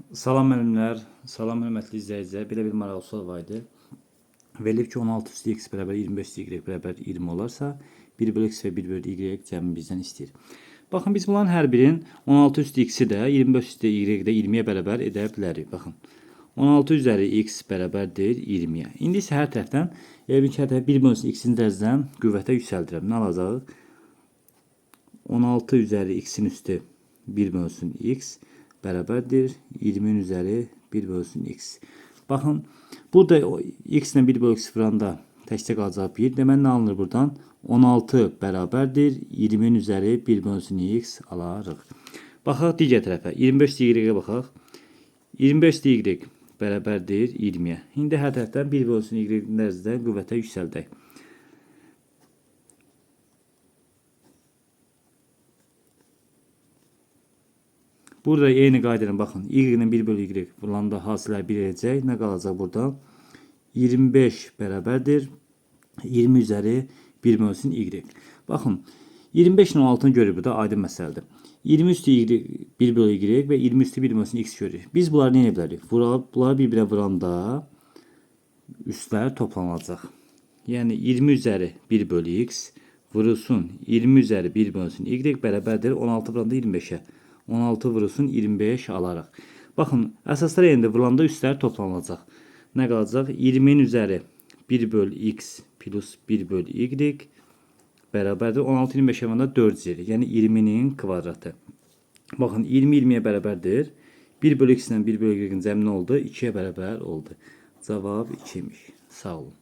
Salam müəllimlər, salam hörmətli izləyicilər. Belə bir maraqlı sual var idi. Verilib ki, 16 üstü x bərabər 25 üstü y bərabər 20 olarsa, 1 bölü x və 1 bölü y cəmi bizdən istəyir. Baxın, biz bunların hər birinin 16 üstü x-i də 25 üstü y də 20-yə bərabər edə bilərik. Baxın, 16 üzəri x bərabərdir 20-yə. İndi isə hər tərəfdən, bir kərə 1 bölü x-in dərəcədən qüvvətə yüksəldirəm. Nə alacaq? 16 üzəri x-in üstü 1 bölü x bərabərdir 20-nin üzəri 1 bölü x. Baxın, burada x ilə 1 bölü x vuranda təkcə qalacaq 1. Deməli, nə alınır buradan? 16 bərabərdir 20-nin üzəri 1 bölü x alarıq. Baxaq digər tərəfə. 25 y-ə baxaq. 25 y bərabərdir 20-yə. İndi hər tərəfdən 1 bölü y dərəcədən qüvvətə yüksəldək. Burada eyni qayda ilə baxın. Y ilə 1 bölü y vurulanda hasillər 1 edəcək. Nə qalacaq burada? 25 bərabərdir 20 üzəri 1 bölü y. Baxın, 25 ilə 16-nı görürük burada, aydın məsələdir. 20 üstü y 1 bölü y və 20 üstü 1 bölü x görürük. Biz bunları nə edə bilərik? Bunları bir-birə vuranda üstlər toplanacaq. Yəni 20 üzəri 1 bölü x vurulsun 20 üzəri 1 bölü y bərabərdir 16 vuranda 25-ə. 16 vurulsun 25 alaraq. Baxın, əsaslar yerində vurulanda üstlər toplanılacaq. Nə qalacaq? 20-nin üzəri 1 bölü x plus 1 bölü y bərabərdir 16 25-ə vuranda 4 yer. Yəni 20-nin kvadratı. Baxın, 20 20-yə bərabərdir. 1 bölü x ilə 1 bölü y-in cəmi nə oldu? 2-yə bərabər oldu. Cavab 2-miş. Sağ olun.